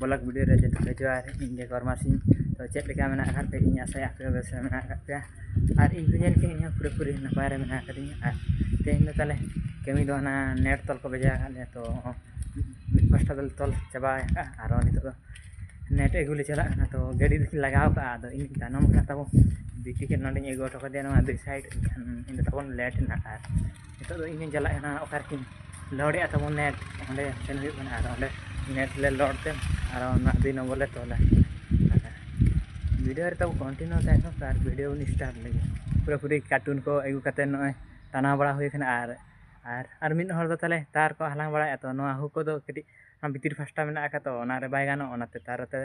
blog video रे जते पे जोहार इन गरमा सिंह तो चेक लेका मेना आकार पे इन आशा पे बेस मेना पे और इन को के इन पूरे पूरे नपाय रे मेना कदिन और तेन ताले कमी दो ना नेट तल को बेजा ले तो फर्स्ट दल तल चबा और नितो नेट एगुले चला तो गाड़ी लगाव का तो इन तानम का तब बीटी के नडे एगो टको दे ना दु साइड इन तबन लेट ना और नितो इन चला ना ओकार किन लोडे तबन नेट ओंडे सेन हुई बना और ओंडे नेट ले लोडते और ना दिन बोले तोला वीडियो रे तब कंटिन्यू ताय तो तार वीडियो नि स्टार्ट लगे पूरा पूरी कार्टून को एगु कते नय ताना बड़ा हुई खना और मिन हर दो ताले तार को हलांग बड़ा तो नोआ हु को दो कटी हम भीतर फास्टा मेना का तो ओना रे बाय गानो ओनाते तारते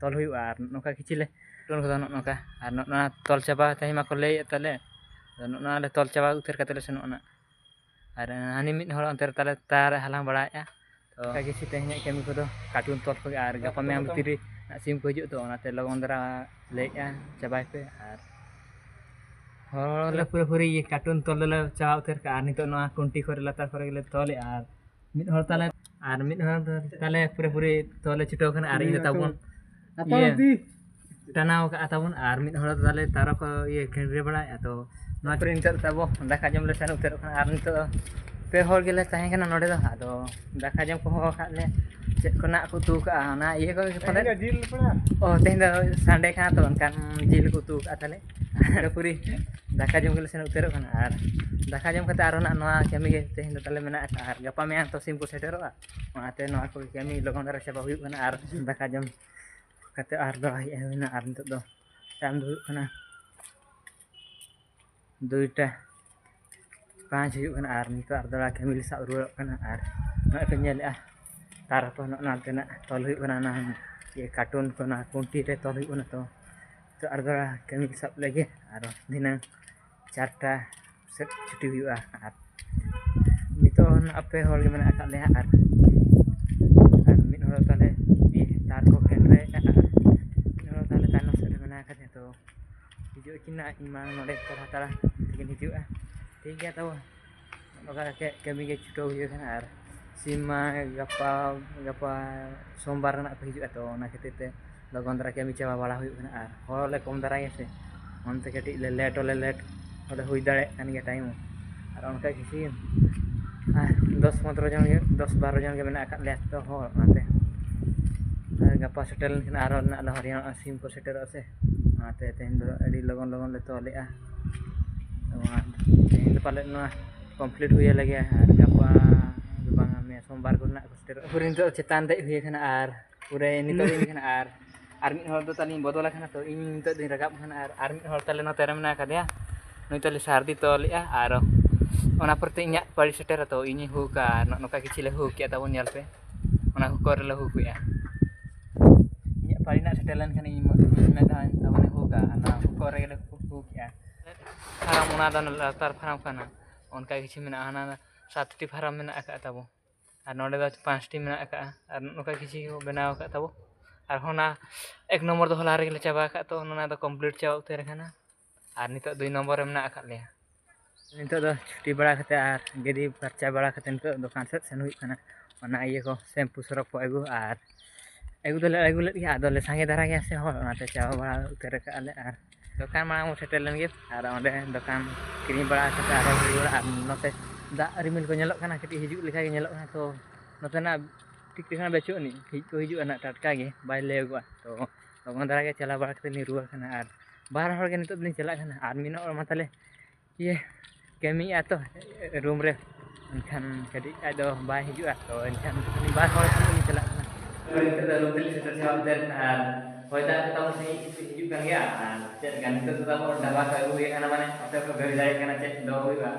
तल हुई और नोका खिचिले टोन को नोका और नोना तल चाबा ताहि मा को ले ताले नोना ले तल चाबा उतर कते ले सनोना और हानि मिन हर अंतर ताले तार हलांग बड़ा तो का किसी तेहने कमी को दो कार्टून तल को और गपा में हम भीतर सिम को हिजु तो ओनाते लगन दरा ले चाबाय पे और ले पूरे पूरी ये कार्टून तल ले चाबा उतर का नितो नोआ कुंटी करे लतार करे ले तले और मिन हर ताले पूरे पूरे तले छिटो खन और इन ताबन ये टनाव का ताबन और मिन हर ताले तारा को ये खेंडरे बड़ा तो नोआ पर इन ताबो दाका जम ले सन उतर खन और नितो पे हर गेले ताहे खना नोडे दो आदो दाका जम को हो खा ले चेक को ना को तू का ना ये को पले जिल पड़ा ओ तेन दो संडे खा तो अनकान जिल को तू का ताले और पूरी दाका जम गेले सन उतर खन और दाका जम कते आरो ना नोआ केमी गे तेन ताले मेना और गपा में तो सिम को सेटरोआ ओनाते नोआ को केमी लगन दरा चाबा हुई खना और दाका जम कते और दो हेना और नितो दो टाइम दो खना 2:05 हुई खना और नितो और दरा केमी सा रुआ खना और नोआ को नेले तार को ना तेना तल हुई खना ना ये कार्टून को ना कुंटी रे तल हुई खना तो और दरा केमी सब लगे और दिना 4टा से छुट्टी हुआ और नितो अपे हर के मेना का ले और मिन हर ताले ये तार को खेंडरे और मिन हर ताले तानो से मेना का तो हिजु किना इमा नोडे तरा तरा लेकिन हिजु ठीक गया तो ओका के केमी के छुटो हुई खना और सीमा गपा सोमवार ना को हिजु तो ना खातिर ते लगन दरा केमी चाबा बड़ा हुई खना और हर ले कम दरा से onte kati le let ole hui dare kan ge time और उनका किसी 10-15 जन के 10-12 जन के मेना का ले तो हो आते गपा सेटल खना आरो ना ल हरियाणा सिम को सेटर से आते तेन दो अडी लगन लगन ले तो ले तेन पाले ना कंप्लीट हुई लगे और गपा बांगा में सोमवार को ना सेटर पूरी तो चेतान दे हुई खना और पूरे नितो इन खना और मिन हर दो ताली बदल खना तो इन नितो दिन रगाब खना और मिन हर ताले न तेरे मेना का नई ताले सारदी तो ले और ओना परते इnya पड़ी सेटर तो इनि हुका नोका किछि ले हुक ताबो नेल पे ओना हुकर ले हुकुया इnya पड़ी ना सेटलन खन इन में दान ताबो हुका ना हुकर ले हुकिया फारम ओना दान लातार फारम खाना उनका किछि मेना हाना 7टी फारम मेना का ताबो और नोडे द 5टी मेना का और नोका किछि बनाव का ताबो और होना 1 नंबर दो हला रे चाबा का तो ओना द कंप्लीट चाबा उतर खाना और नितो 2 नंबर में का ले नितो दो छुट्टी बड़ा खते और गेडी परचा बड़ा खते नितो दुकान से सेन हुई खाना ओना ये को शैम्पू सरफ को एगु और एगु दले एगु ले आदो ले संगे धरा गया से हर ओनाते चाबा बड़ा उतर का ले और दुकान मांग मो सेटल लन गे और ओंडे दुकान किनी बड़ा खते और नोते दा रिमिल को नेलक खाना कटी हिजु लेखा गे नेलक खाना तो नोते ना ठीक खाना बेचो नि हिज को हिजु ना टटका गे बाय लेगुआ तो लगन धरा गे चला बड़ा खते नि रुआ खाना और बाहर हर के नितो दिन चला खाना और मिनो और माताले ये केमी तो रूम रे एनखान कटी आदो बाय हिजुआ तो एनखान बाहर हर के नि चला खाना नितो द रूम तले सेटर चाबा उतर और होयदा ताबो से हिजु kan गया और चेक गान नितो ताबो डबा का हुई खाना माने अपने को घर जाए खाना चेक दो हुईबा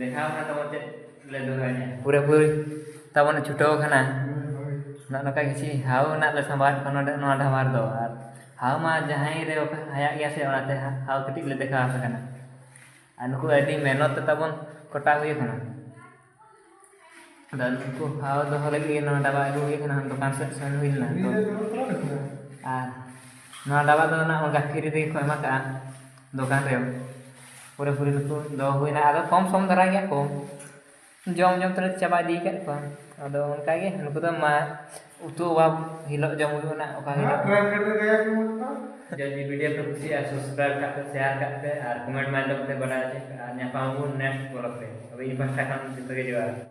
देखा ना ताबो चेक ले दो है पूरे पूरे ताबो ना छुटो खाना ना नका किछि हाउ ना ले संभाल कोन नो ढाबार दो और हाउ मा जहां रे हया गया से ओनाते हाउ कटी ले देखा सकना अनको अडी मेहनत ताबन कटा हुई खाना dan को हाउ दो लगे ना डबा हुई खाना दुकान से सन हुई ना तो ना डबा दो ना उनका फ्री दे को एमा का दुकान रे पूरे पूरे को दो हुई ना आदो कम सम धरा गया को जम जम तले चाबा दी कर को अदो उनका के नुको तो मा उतु वाब हिलो जम हुयो ना ओका हिलो ट्रेन करते गया कि मत जल्दी वीडियो पे खुशी आ सब्सक्राइब करते शेयर करते और कमेंट माध्यम से बना दे न्यापामु नेक्स्ट ब्लॉग पे अभी इन पास्टा खान चित्र के जवाब